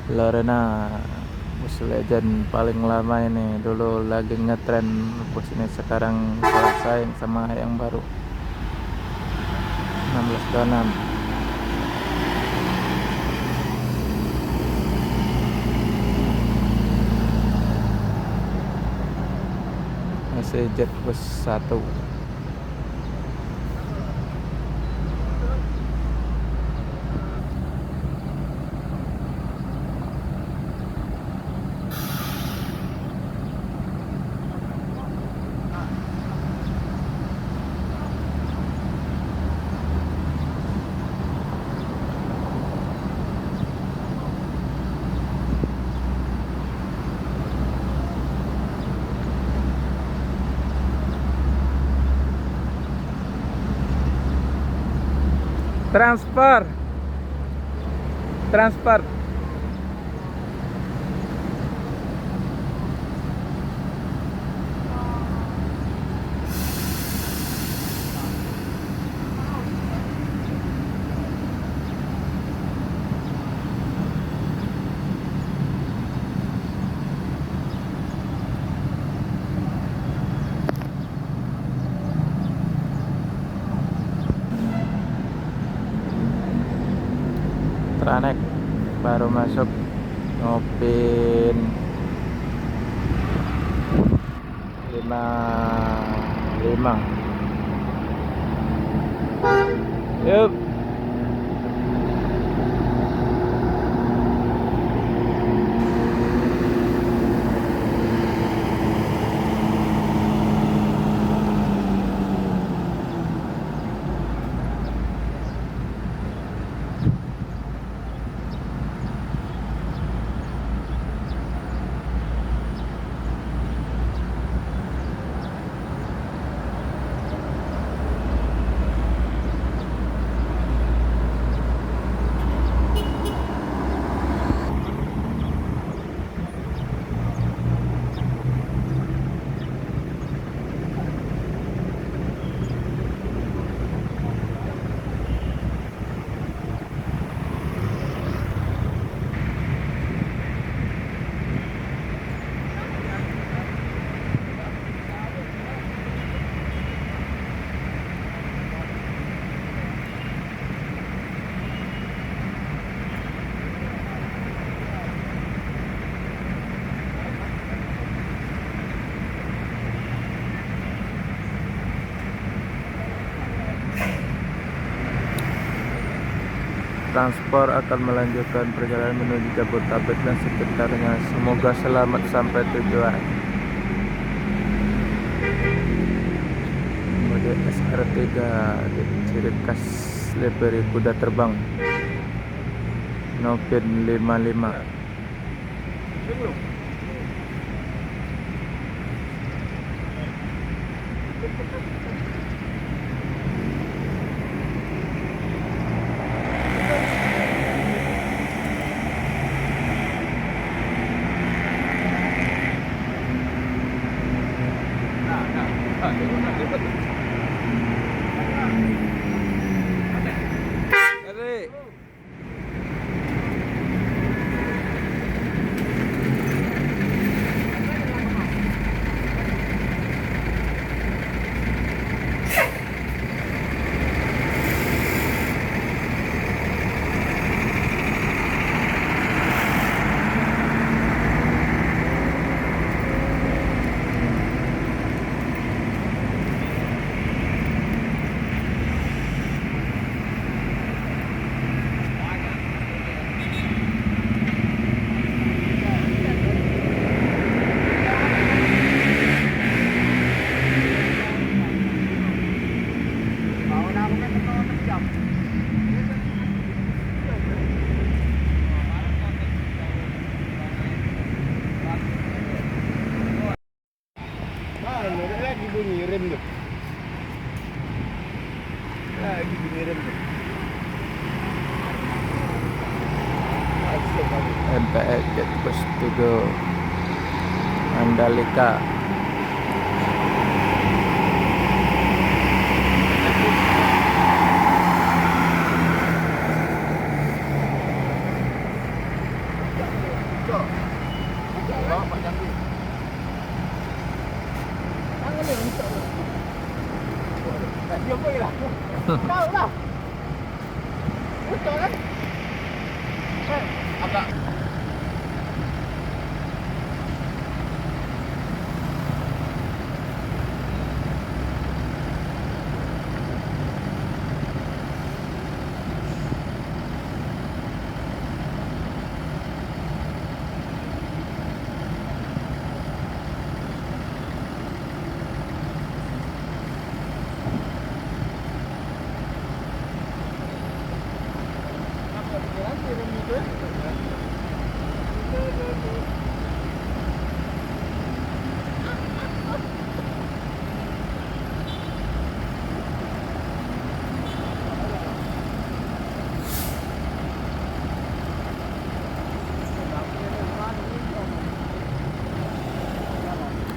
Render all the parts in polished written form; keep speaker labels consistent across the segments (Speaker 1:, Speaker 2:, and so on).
Speaker 1: Lorena bus legend paling lama ini, dulu lagi ngetren bus ini, sekarang kalah saing sama yang baru 1626. Masih jet bus 1. Transfer. Tranek baru masuk, ngopin 55. Yuk. Transport akan melanjutkan perjalanan menuju Jabodetabek dan sekitarnya. Semoga selamat sampai tujuan. Mode SR3 ciri khas livery kuda terbang. Nopin 55.
Speaker 2: Lagi bunyi rem tuh. Lagi bunyi rem tuh.
Speaker 1: MPE Jet Bus 7 Mandalika.
Speaker 2: Pak Jambi. Tangan ni untuk. Dia boleh lah. Tahu lah. Betul kan? Agak.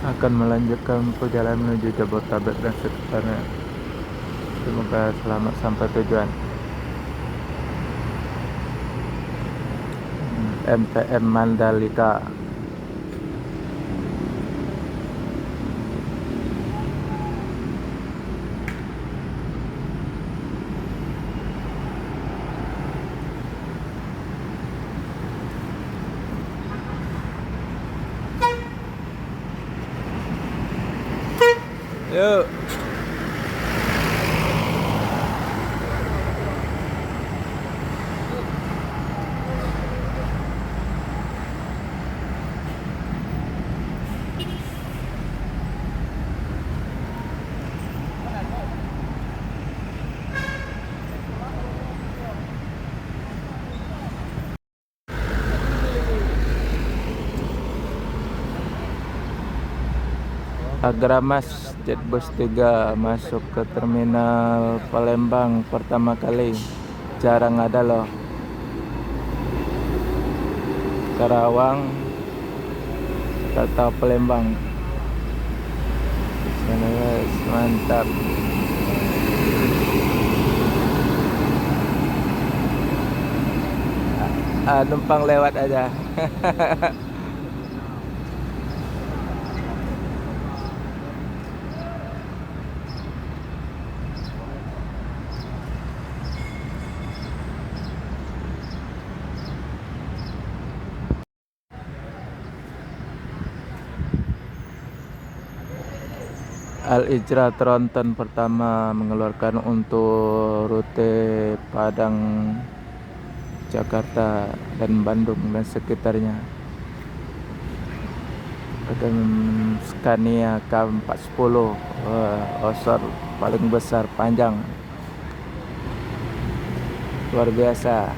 Speaker 1: Akan melanjutkan perjalanan menuju Jabodetabek dan sekitarnya. Semoga selamat sampai tujuan. MTM Mandalika. Yuk. Agramas Jetbus 3 masuk ke terminal Palembang pertama kali. Jarang ada loh. Karawang, Kata Palembang. Sana guys, mantap. Numpang lewat aja. Al-Ijra Tronton pertama mengeluarkan untuk rute Padang, Jakarta, dan Bandung dan sekitarnya. Dan Scania K410 Osor paling besar, panjang, luar biasa.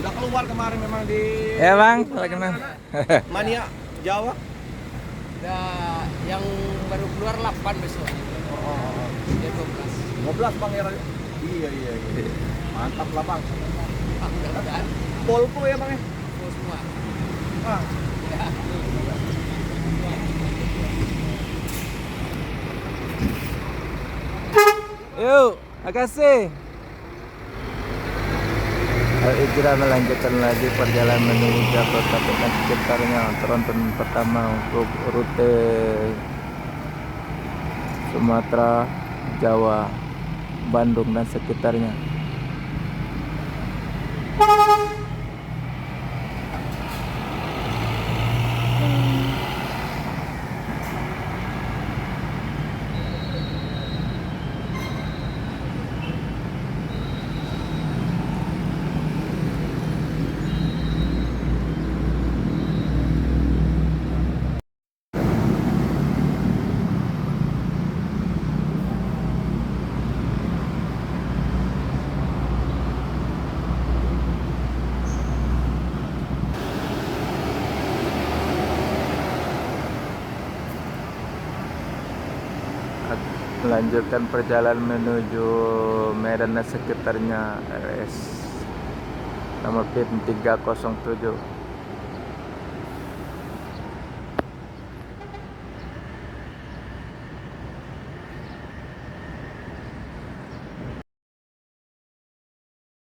Speaker 2: Udah keluar kemarin memang di
Speaker 1: Ya bang, kenal.
Speaker 2: Mania Jawa.
Speaker 3: Nah, yang baru keluar 8 besok. Dia 12.
Speaker 2: 15 Bang ya. Iya. Mantap lah Bang.
Speaker 3: Mudah-mudahan
Speaker 2: Polpo ya Bang ya.
Speaker 3: full semua.
Speaker 2: Ah.
Speaker 3: Ya.
Speaker 1: Yuk, makasih. Al-Ijra melanjutkan lagi perjalanan menuju Jabodetabek dan sekitarnya. Tronton pertama untuk rute Sumatera, Jawa, Bandung dan sekitarnya. melanjutkan perjalanan menuju Medan dan sekitarnya, RS nomor PIN 307.